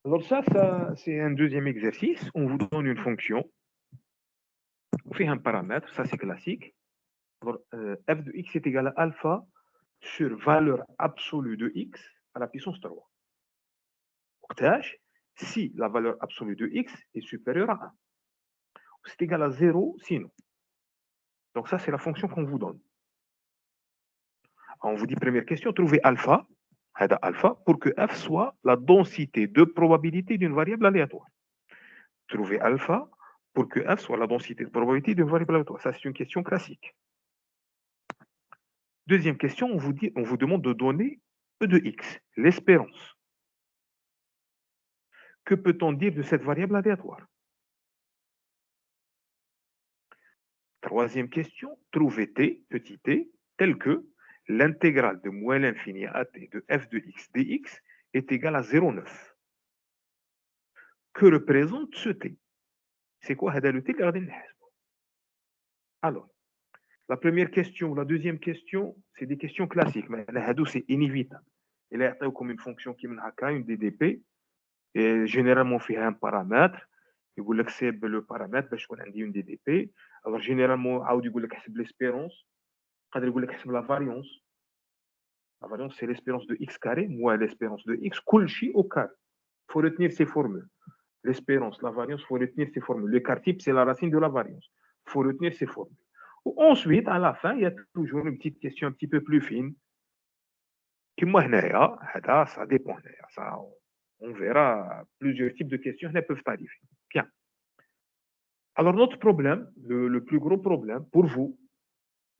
Alors ça c'est un deuxième exercice. On vous donne une fonction, on fait un paramètre, ça c'est classique. Alors, f de x est égal à alpha sur valeur absolue de x à la puissance 3. وقتاش si la valeur absolue de x est supérieure à 1. C'est égal à 0 sinon. Donc ça c'est la fonction qu'on vous donne. On vous dit première question, trouvez alpha, pour que f soit la densité de probabilité d'une variable aléatoire. Trouver alpha pour que f soit la densité de probabilité d'une variable aléatoire. Ça, c'est une question classique. Deuxième question, on vous demande de donner e de x, l'espérance. Que peut-on dire de cette variable aléatoire? Troisième question, trouver t, petit t, tel que l'intégrale de moins l'infini à t de f de x dx est égale à 0,9. Que représente ce t? C'est quoi le t? Alors, la première question, la deuxième question, c'est des questions classiques. Mais c'est inévitable. Il est comme une fonction qui est une DDP. Et généralement, il y a un paramètre. Il vous accepte le paramètre parce qu'on a une DDP. Alors, généralement, il vous accepte l'espérance. Il vous accepte la variance. La variance, c'est l'espérance de x carré, moins l'espérance de x. Kulchi au carré. Il faut retenir ces formules. L'espérance, la variance, il faut retenir ces formules. Le quart type, c'est la racine de la variance. Il faut retenir ces formules. Ensuite, à la fin, il y a toujours une petite question un petit peu plus fine. Ça dépend. Ça, on verra plusieurs types de questions qui peuvent arriver. Bien. Alors, notre problème, le plus gros problème pour vous,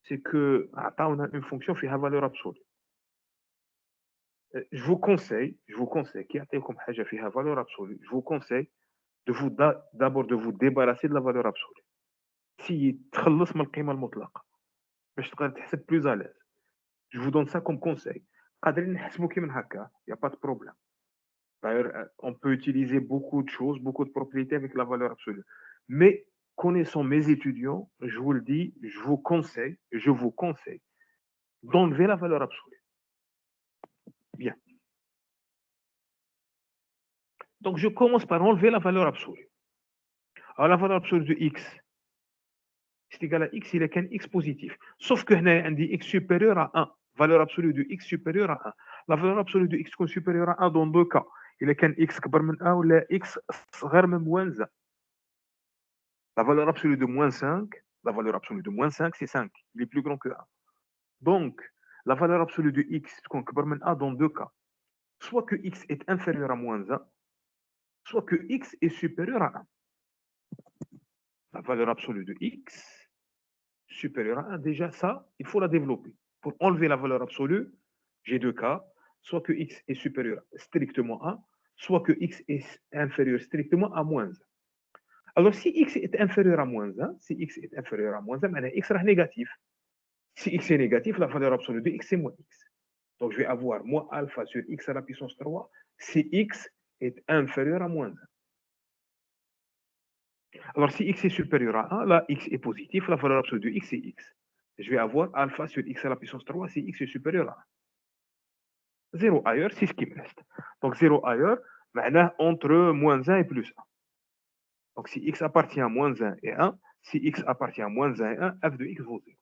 c'est que on a une fonction qui a valeur absolue. Je vous conseille, qui a comme valeur absolue, je vous conseille d'abord de vous débarrasser de la valeur absolue. Si تخلص من القيمة المطلقة باش تقدر تحسب plus à l'aise. Je vous donne ça comme conseil. قادرين نحسبوا كي من هكا, il y a pas de problème. D'ailleurs, on peut utiliser beaucoup de choses, beaucoup de propriétés avec la valeur absolue. Mais connaissant mes étudiants, je vous le dis, je vous conseille d'enlever la valeur absolue. Bien. Donc, je commence par enlever la valeur absolue. Alors, la valeur absolue de x, c'est égal à x, il est qu'un x positif. Sauf que on dit x supérieur à 1. Valeur absolue de x supérieure à 1. La valeur absolue de x supérieure à 1 dans deux cas. Il est qu'un x كبر من 1 ou x صغر من moins 1. La valeur absolue de moins 5, c'est 5. Il est plus grand que 1. Donc, la valeur absolue de x dans deux cas. Soit que x est inférieur à moins 1, soit que x est supérieur à 1. La valeur absolue de x supérieure à 1, déjà ça, il faut la développer. Pour enlever la valeur absolue, j'ai deux cas. Soit que x est supérieur strictement à 1, soit que x est inférieur strictement à moins 1. Alors, si x est inférieur à moins 1, x sera négatif. Si x est négatif, la valeur absolue de x, c'est moins x. Donc, je vais avoir moins alpha sur x à la puissance 3 si x est inférieur à moins 1. Alors, si x est supérieur à 1, là, x est positif, la valeur absolue de x, c'est x. Je vais avoir alpha sur x à la puissance 3 si x est supérieur à 1. 0 ailleurs, c'est ce qui me reste. Donc, 0 ailleurs, entre moins 1 et plus 1. Donc, si x appartient à moins 1 et 1, si x appartient à moins 1 et 1, f de x vaut 0.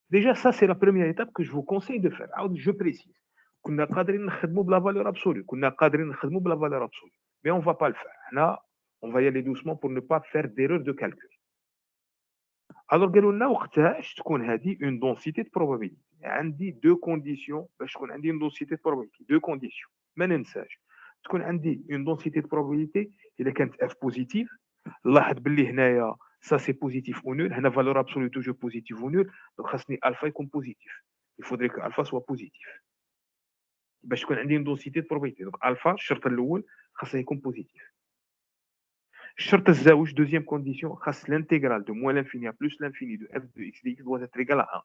Déjà, ça, c'est la première étape que je vous conseille de faire. Je précise. كنا قادرين نخدموا بلا valeur absolue. كنا قادرين نخدموا بلا valeur absolue. Mais on ne va pas le faire. Là, on va y aller doucement pour ne pas faire d'erreur de calcul. Alors, قالوا لنا وقتاش تكون هذه une densité de probabilité. عندي deux conditions باش تكون عندي une densité de probabilité. Deux conditions. ما ننساش. تكون عندي une densité de probabilité إذا كانت f positive. لاحظ باللي هنايا ça c'est positif ou nul. La valeur absolue toujours positive ou nul. Donc, alpha est comme positif. Il faudrait que alpha soit positif. باش تكون عندي une densité de probabilité. Donc, alpha, الشرط الأول خاصه يكون positif. الشرط الزاوج, deuxième condition, خاص l'intégrale de moins l'infini à plus l'infini de f de x dx doit être égal à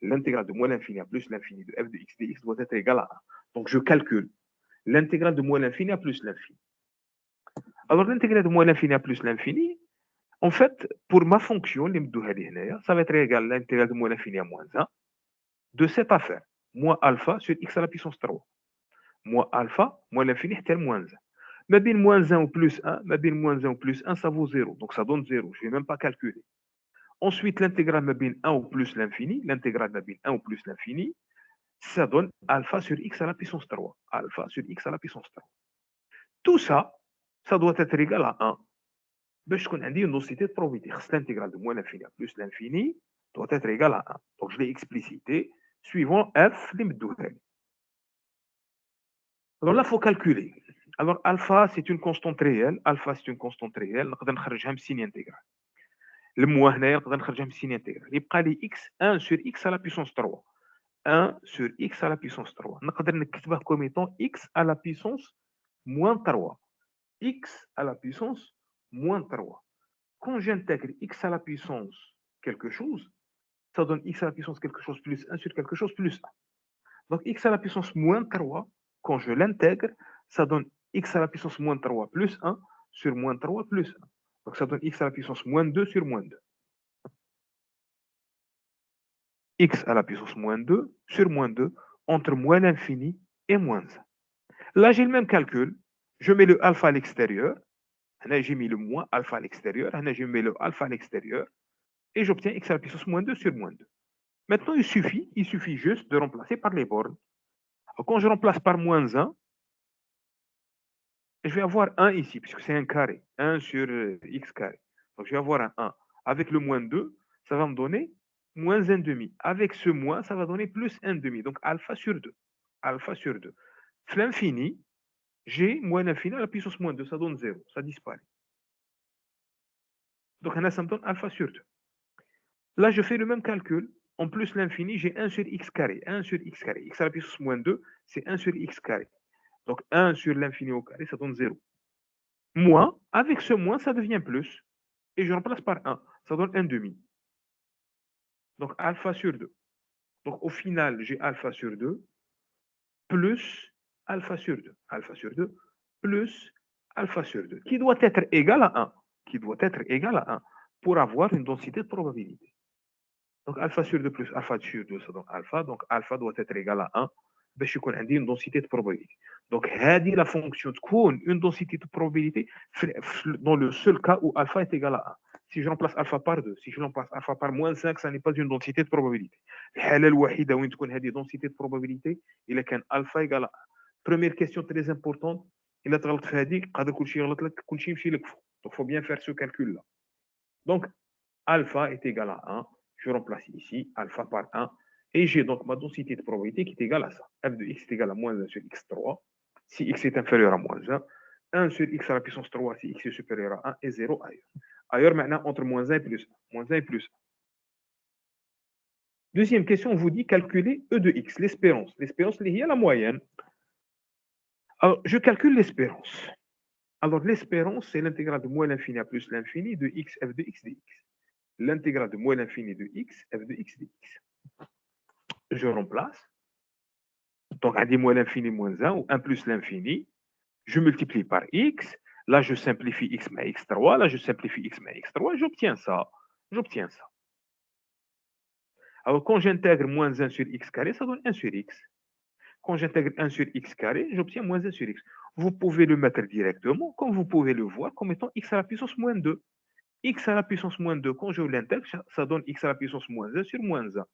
1. L'intégrale de moins l'infini à plus l'infini de f de x dx doit être égal à 1. Donc, je calcule l'intégrale de moins l'infini à plus l'infini. Alors, l'intégrale de moins l'infini à plus l'infini, en fait, pour ma fonction, ça va être égal à l'intégrale de moins l'infini à moins 1 de cette affaire. Moins alpha sur x à la puissance 3. Moins alpha, moins l'infini, c'est moins 1. Ma bien moins 1 ou plus 1, ma bien moins 1 ou plus 1, ça vaut 0. Donc ça donne 0. Je ne vais même pas calculer. Ensuite, l'intégrale ma bien 1 ou plus l'infini, l'intégrale ma bien 1 ou plus l'infini, ça donne alpha sur x à la puissance 3. Alpha sur x à la puissance 3. Tout ça, ça doit être égal à 1. باش تكون عندي une densité de probabilité. L'intégrale de moins l'infini à plus l'infini doit être égal à 1. Donc je l'ai explicité suivant f اللي مدوه لي. Alors là, il faut calculer. Alors alpha, c'est une constante réelle. Alpha, c'est une constante réelle. نقدر نخرجها من signe intégral. الموا هنايا نقدر نخرجها من signe intégral. يبقى لي x 1 sur x à la puissance 3. 1 sur x à la puissance 3. نقدر نكتبه comme étant x à la puissance moins 3. X à la puissance moins 3. Quand j'intègre x à la puissance quelque chose, ça donne x à la puissance quelque chose plus 1 sur quelque chose plus 1. Donc x à la puissance moins 3, quand je l'intègre, ça donne x à la puissance moins 3 plus 1 sur moins 3 plus 1. Donc ça donne x à la puissance moins 2 sur moins 2. X à la puissance moins 2 sur moins 2 entre moins l'infini et moins 1. Là, j'ai le même calcul. Je mets le alpha à l'extérieur. Là, j'ai mis le moins alpha à l'extérieur. Là, je mets le alpha à l'extérieur. Et j'obtiens x à la puissance moins 2 sur moins 2. Maintenant, il suffit juste de remplacer par les bornes. Quand je remplace par moins 1, je vais avoir 1 ici, puisque c'est un carré. 1 sur x carré. Donc, je vais avoir un 1. Avec le moins 2, ça va me donner moins 1 demi. Avec ce moins, ça va donner plus 1 demi. Donc, alpha sur 2. Alpha sur 2. L'infini, j'ai moins l'infini à la puissance moins 2. Ça donne 0. Ça disparaît. Donc, là, ça me donne alpha sur 2. Là, je fais le même calcul. En plus l'infini, j'ai 1 sur x carré. 1 sur x carré. X à la puissance moins 2, c'est 1 sur x carré. Donc 1 sur l'infini au carré, ça donne 0. Moins, avec ce moins, ça devient plus. Et je remplace par 1. Ça donne 1 demi. Donc alpha sur 2. Donc au final, j'ai alpha sur 2 plus alpha sur 2. Alpha sur 2 plus alpha sur 2. Qui doit être égal à 1. Qui doit être égal à 1 pour avoir une densité de probabilité. Donc alpha sur 2 plus alpha sur 2, ça donne alpha. Donc alpha doit être égal à 1 باش يكون عندي une densité de probabilité. Donc هذه la fonction تكون une densité de probabilité dans le seul cas où alpha est égal à 1. Si je remplace alpha par 2, si je remplace alpha par moins 5, ça n'est pas une densité de probabilité. الحالة الوحيدة وين تكون هذه densité de probabilité إلا كان alpha égal à 1. Première question très importante. إلا تغلط في هذه قادر كلشي يغلط لك كلشي يمشي لك فوق. Donc faut bien faire ce calcul là. Donc alpha est égal à 1. Je remplace ici alpha par 1. Et j'ai donc ma densité de probabilité qui est égale à ça. F de x est égal à moins 1 sur x3. Si x est inférieur à moins 1. 1 sur x à la puissance 3 si x est supérieur à 1 et 0 ailleurs. Ailleurs maintenant entre moins 1 et plus 1. Moins 1 et plus 1. Deuxième question, on vous dit calculer E de x, l'espérance. L'espérance est liée à la moyenne. Alors, je calcule l'espérance. Alors, l'espérance, c'est l'intégrale de moins l'infini à plus l'infini de x, f de x dx. L'intégrale de moins l'infini de x, f de x dx. Je remplace. Donc, à moins l'infini moins 1 ou 1 plus l'infini. Je multiplie par x. Là, je simplifie x mais x3. Là, je simplifie x mais x3. J'obtiens ça. J'obtiens ça. Alors, quand j'intègre moins 1 sur x carré, ça donne 1 sur x. Quand j'intègre 1 sur x carré, j'obtiens moins 1 sur x. Vous pouvez le mettre directement, comme vous pouvez le voir, comme étant x à la puissance moins 2. X à la puissance moins 2, quand je l'intègre, ça donne x à la puissance moins 1 sur moins 1.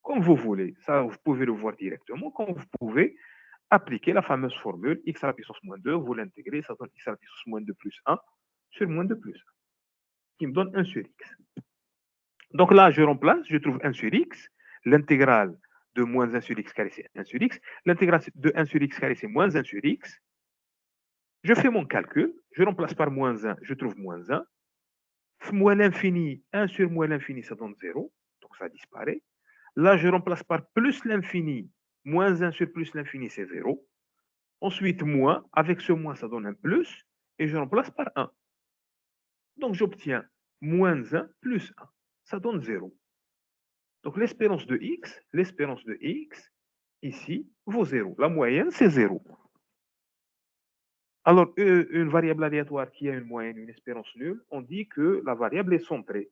Comme vous voulez. Ça, vous pouvez le voir directement, comme vous pouvez appliquer la fameuse formule x à la puissance moins 2, vous l'intégrez, ça donne x à la puissance moins 2 plus 1 sur moins 2 plus 1, qui me donne 1 sur x. Donc là, je remplace, je trouve 1 sur x. L'intégrale de moins 1 sur x carré, c'est 1 sur x. L'intégrale de 1 sur x carré, c'est moins 1 sur x. Je fais mon calcul, je remplace par moins 1, je trouve moins 1. Moins l'infini, 1 sur moins l'infini, ça donne 0. Donc ça disparaît. Là, je remplace par plus l'infini. Moins 1 sur plus l'infini, c'est 0. Ensuite, moins. Avec ce moins, ça donne un plus. Et je remplace par 1. Donc, j'obtiens moins 1 plus 1. Ça donne 0. Donc, l'espérance de x, ici, vaut 0. La moyenne, c'est 0. Alors, une variable aléatoire qui a une moyenne, une espérance nulle, on dit que la variable est centrée.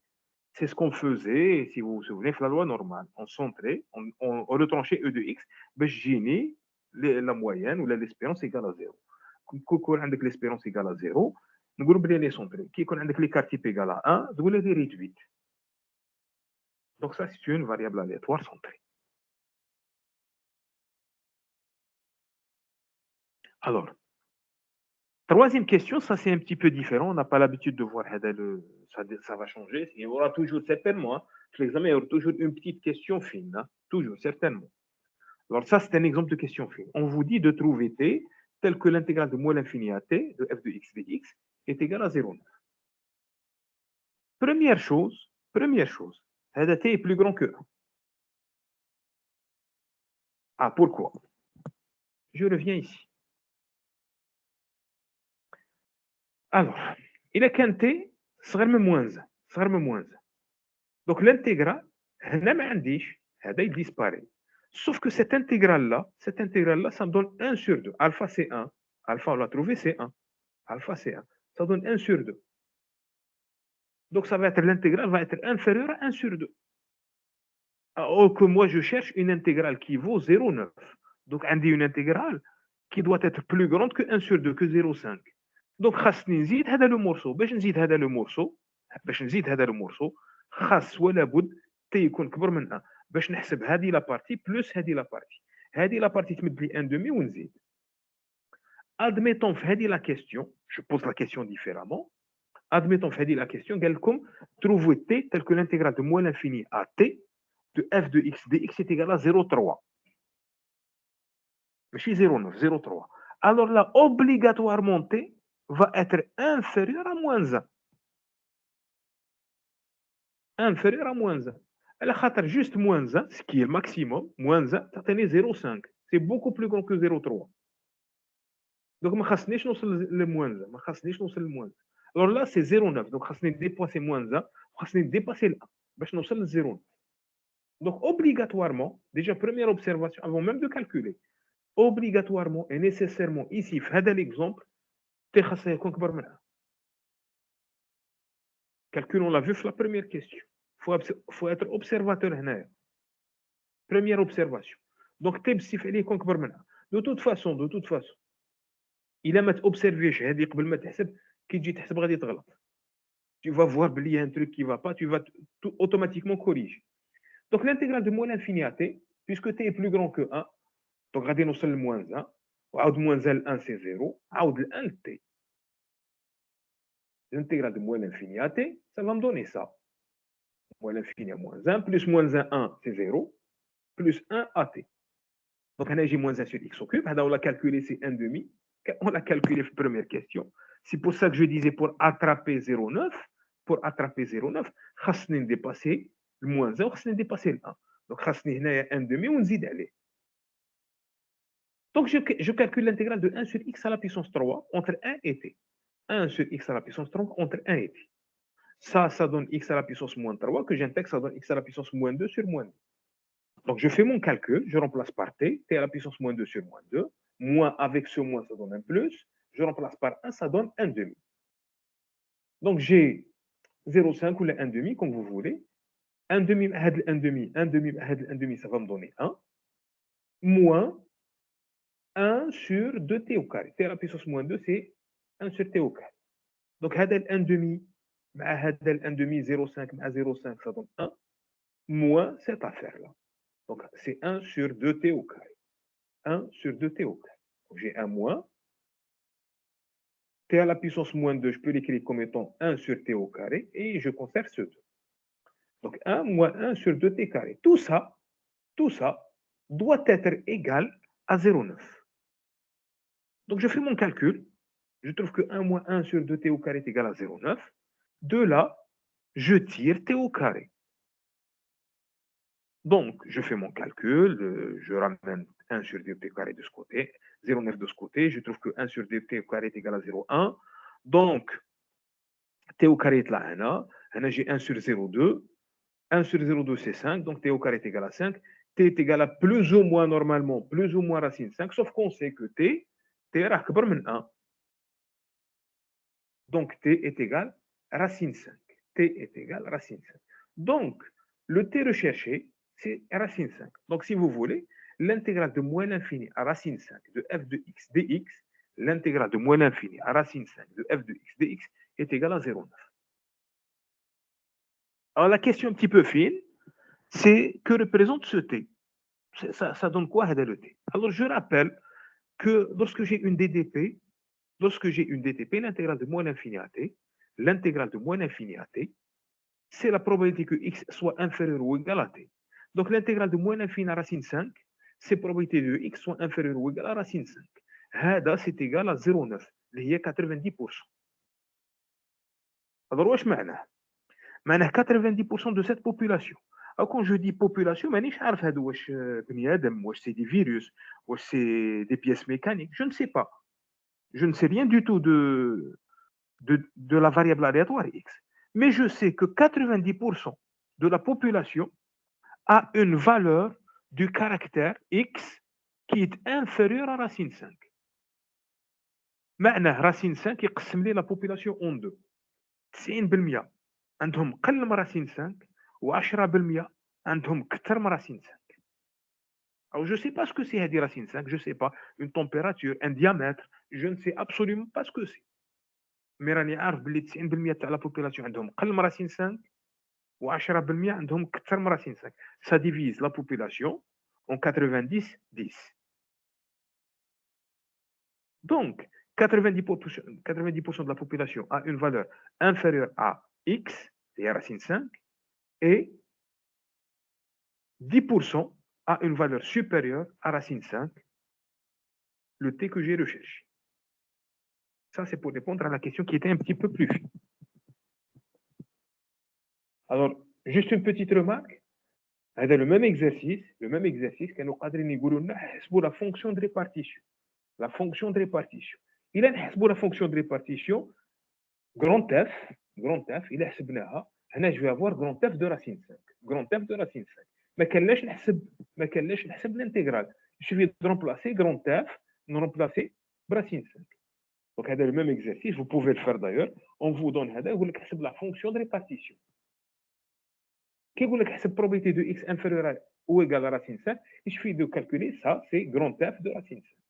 C'est ce qu'on faisait, si vous vous souvenez, la loi normale. On centrait, on retranchait E de x, ben, j'ai la moyenne ou l'espérance égale à 0. كيكون عندك l'espérance égale à 0 نقولوا بلي لي سونتري كيكون عندك l'écart type égale à 1 تقول لي réduite. Donc ça c'est une variable aléatoire centrée. Alors troisième question, ça c'est un petit peu différent. On n'a pas l'habitude de voir ça va changer. Il y aura toujours certainement, l'examen, il y aura toujours une petite question fine. Hein, toujours, certainement. Alors ça, c'est un exemple de question fine. On vous dit de trouver t tel que l'intégrale de moins l'infini à t de f de x dx est égale à 0,9. Première chose, t est plus grand que 1. Ah, pourquoi? Je reviens ici. Alors, il a qu'un t صغير من moins 1. Donc l'intégrale, il disparaît. Sauf que cette intégrale-là, ça me donne 1 sur 2. Alpha, c'est 1. Alpha, on l'a trouvé, c'est 1. Alpha, c'est 1. Ça donne 1 sur 2. Donc ça va être l'intégrale va être inférieure à 1 sur 2. Or que moi, je cherche une intégrale qui vaut 0,9. Donc on dit une intégrale qui doit être plus grande que 1 sur 2, que 0,5. Donc خاصني نزيد هذا لو مورسو. باش نزيد هذا لو مورسو خاص ولا بد تي يكون كبر من 1 باش نحسب هذه لا بارتي بلس هذه لا بارتي. هذه لا بارتي تمد لي 1 دومي ونزيد. Admettons في هذه لا كيستيون, je pose la question différemment. Admettons في هذه لا كيستيون قال لكم trouvez t tel que l'intégrale de moins l'infini à t de f de x dx est égal à 0,3. ماشي 0,9, 0,3. Alors là, obligatoirement t va être inférieur à moins 1. Inférieur à moins 1. Elle a juste moins 1, ce qui est le maximum. Moins 1, ça tenait 0,5. C'est beaucoup plus grand que 0,3. Donc, je ne le moins 1. Alors là, c'est 0,9. Donc, je dépasser moins 1. Je dépasser le 1. Je ne 0,9. Donc, obligatoirement, déjà, première observation, avant même de calculer, obligatoirement et nécessairement, ici, dans l'exemple, tu es calcul, on l'a vu sur la première question. Il faut être observateur. Première observation. Donc, de toute façon, il a observé tu vas voir qu'il y a un truc qui ne va pas, tu vas automatiquement corriger. Donc, l'intégrale de moins l'infini à t, puisque t est plus grand que 1, donc regardez nous sommes le moins 1, moins L1 c'est 0, le 1 t. L'intégrale de moins l'infini à t, ça va me donner ça. Moins l'infini à moins 1, plus moins 1 c'est 0, plus 1 à t. Donc, on a j'ai moins 1 sur x au cube. On l'a calculé, c'est 1 demi. On l'a calculé la première question. C'est pour ça que je disais pour attraper 0,9, خاصني dépasser le moins 1, خاصني dépasser le 1. Donc, خاصني هنايا 1 demi ونزيد عليه. Donc, je calcule l'intégrale de 1 sur x à la puissance 3 entre 1 et t. 1 sur x à la puissance 3 entre 1 et t. Ça donne x à la puissance moins 3, que j'intègre, ça donne x à la puissance moins 2 sur moins 2. Donc, je fais mon calcul, je remplace par t, t à la puissance moins 2 sur moins 2. Moins avec ce moins, ça donne un plus. Je remplace par 1, ça donne 1 demi. Donc, j'ai 0,5 ou le 1 demi, comme vous voulez. 1 demi, 1 demi, 1 demi, 1 demi, ça va me donner 1. Moins 1 sur 2t au carré. T à la puissance moins 2, c'est 1 sur t au carré. Donc, 1 demi, 1 demi, 0,5, 0,5, ça donne 1. Moins cette affaire-là. Donc, c'est 1 sur 2t au carré. 1 sur 2t au carré. Donc, j'ai un moins. T à la puissance moins 2, je peux l'écrire comme étant 1 sur t au carré et je conserve ce 2. Donc 1 moins 1 sur 2t carré. Tout ça doit être égal à 0,9. Donc je fais mon calcul. Je trouve que 1 moins 1 sur 2t au carré est égal à 0,9. De là, je tire t au carré. Donc, je fais mon calcul, je ramène 1 sur 2t carré de ce côté, 0,9 de ce côté, je trouve que 1 sur 2t au carré est égal à 0,1. Donc, t au carré est là, j'ai 1 sur 0,2. 1 sur 0,2 c'est 5, donc t au carré est égal à 5. T est égal à plus ou moins normalement, plus ou moins racine 5, sauf qu'on sait que t est plus que 1. Donc, t est égal à racine 5. T est égal à racine 5. Donc, le t recherché, c'est racine 5. Donc, si vous voulez, l'intégrale de moins l'infini à racine 5 de f de x dx, l'intégrale de moins l'infini à racine 5 de f de x dx est égale à 0,9. Alors la question un petit peu fine, c'est que représente ce t? Ça donne quoi le t? Alors je rappelle que lorsque j'ai une DDP, l'intégrale de moins l'infini à t, l'intégrale de moins l'infini à t, c'est la probabilité que x soit inférieur ou égal à t. Donc l'intégrale de moins l'infini à racine 5, c'est la probabilité que x soit inférieur ou égal à racine 5. هذا c'est égal à 0,9 اللي هي 90%. Alors واش معناه؟ معناه 90% de cette population. Alors quand je dis population, مانيش عارف هادو واش بني ادم، واش c'est des virus, واش c'est des pièces mécaniques, je ne sais pas. Je ne sais rien du tout de la variable aléatoire x. Mais je sais que 90% de la population a une valeur du caractère x qui est inférieure à racine 5. معناه racine 5 يقسم لي la population en deux. 90% عندهم قل من racine 5 و10% عندهم كثر من racine 5. Alors je ne sais pas ce que c'est هذه racine 5, je ne sais pas, une température, un diamètre, je ne sais absolument pas ce que c'est. مي راني عارف باللي 90% تاع لا population عندهم قل من racine 5 و10% عندهم كثر من racine 5. Ça divise la population en 90-10. Donc, 90% de la population a une valeur inférieure à x, c'est racine 5, et 10% a une valeur supérieure à racine 5, le t que j'ai recherché. Ça, c'est pour répondre à la question qui était un petit peu plus fine. Alors, juste une petite remarque. هذا le même exercice كانوا قادرين يقولوا لنا حسبوا la fonction de répartition. La fonction de répartition. إلا نحسبوا la fonction de répartition, grand F, إلا حسبناها, هنا je vais avoir grand F de racine 5. Grand F de racine 5. ما كانلاش نحسب l'intégrale. Il suffit de remplacer grand F, de remplacer racine 5. Donc هذا le même exercice, vous pouvez le faire d'ailleurs. On vous donne هذا, يقول لك حسب la fonction de répartition. كي يقول لك حسب probabilité de x inférieure ou égale à racine 5, il suffit de calculer ça, c'est grand F de racine 5.